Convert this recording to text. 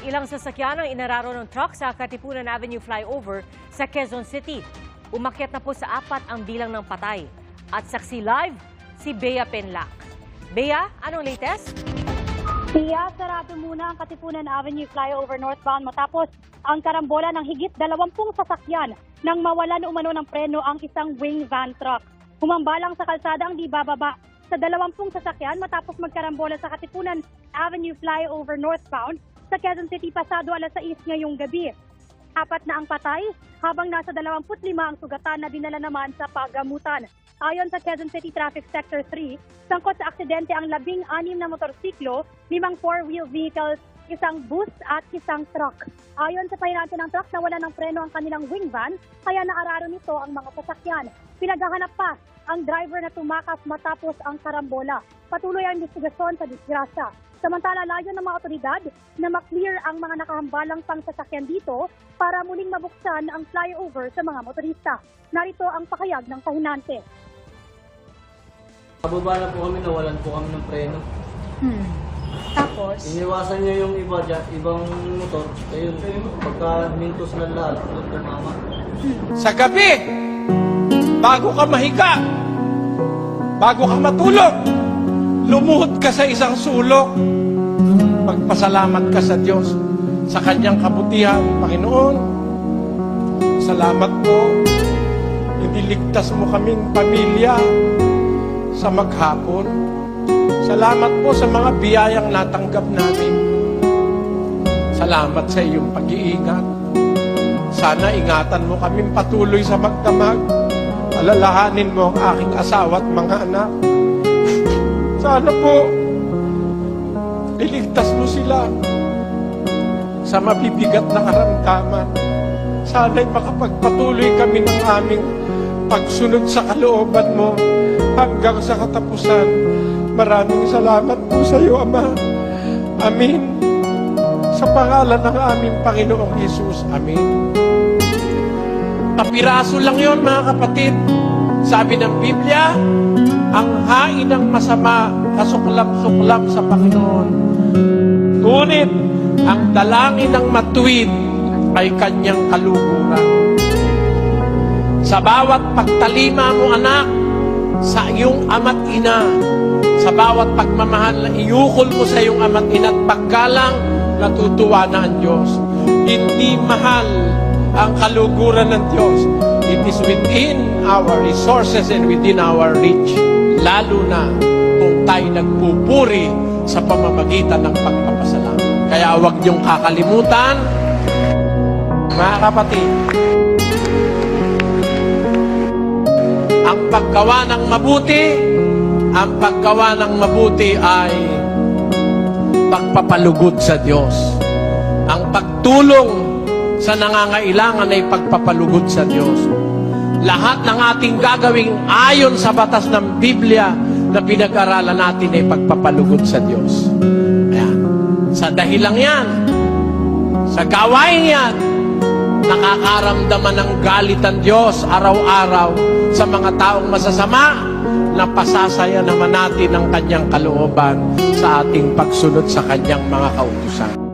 Ilang sasakyan ang inararo ng truck sa Katipunan Avenue flyover sa Quezon City. Umakyat na po sa 4 ang bilang ng patay. At saksi live, si Bea Penlac. Bea, anong latest? Siya, sarado muna ang Katipunan Avenue flyover northbound matapos ang karambola ng higit 20 sasakyan nang mawalan umano ng preno ang isang wing van truck. Humambalang sa kalsada ang di bababa sa 20 sasakyan matapos magkarambola sa Katipunan Avenue flyover northbound sa Quezon City pasado alas 6 ngayong gabi. 4 na ang patay habang nasa 25 ang sugatan na dinala naman sa paggamutan. Ayon sa Quezon City Traffic Sector 3, sangkot sa aksidente ang 16 na motorsiklo, 5 4-wheel vehicles, isang bus at isang truck. Ayon sa pahinante ng truck, nawala ng preno ang kanilang wing van, kaya naararo nito ang mga sasakyan. Pinaghahanap pa ang driver na tumakas matapos ang karambola. Patuloy ang investigasyon sa disgrasya. Samantala, layo ng mga otoridad na maklear ang mga nakahambalang pangsasakyan dito para muling mabuksan ang flyover sa mga motorista. Narito ang pakayag ng pahinante. Kababa na po kami, nawalan po kami ng preno. Tapos? Iniwasan niya yung iba dyan, ibang motor. Ayun, pagka mintos na lahat, yung tumama. Sa gabi, bago ka mahiga, bago ka matulog, lumuhod ka sa isang sulok. Magpasalamat ka sa Diyos, sa Kanyang kabutihan. Panginoon, salamat po. Iniligtas mo kaming pamilya sa maghapon. Salamat po sa mga biyayang natanggap namin. Salamat sa iyong pag-iingat. Sana ingatan mo kaming patuloy sa magdamag. Alalahanin mo ang aking asawa at mga anak. Sana po, iligtas mo sila sa mabibigat na karamdaman. Sana'y makapagpatuloy kami ng aming pagsunod sa kalooban mo hanggang sa katapusan. Maraming salamat po sa iyo, Ama. Amin. Sa pangalan ng aming Panginoong Hesus. Amin. Kapiraso lang yon, mga kapatid. Sabi ng Biblia, ang hain ng masama kasuklap-suklap sa Panginoon. Ngunit ang dalangin ng matuwid ay kanyang kaluguran. Sa bawat pagtalima mo, anak, sa iyong ama't ina, sa bawat pagmamahal na iukol mo sa iyong ama't ina at paggalang, natutuwa na ang Diyos. Hindi mahal ang kaluguran ng Diyos. It is within our resources and within our reach. Lalo na kung tayo nagpupuri sa pamamagitan ng pagpapasalamat. Kaya huwag niyong kakalimutan, mga kapatid, ang paggawa ng mabuti ay pagpapalugod sa Diyos. Ang pagtulong sa nangangailangan ay pagpapalugod sa Diyos. Lahat ng ating gagawing ayon sa batas ng Biblia na pinag-aralan natin ay pagpapalugod sa Diyos. Ayan. Sa dahilang yan, sa gawain yan, nakakaramdaman ng galit ang Diyos araw-araw sa mga taong masasama na pasasaya naman natin ang kanyang kalooban sa ating pagsunod sa kanyang mga kautusan.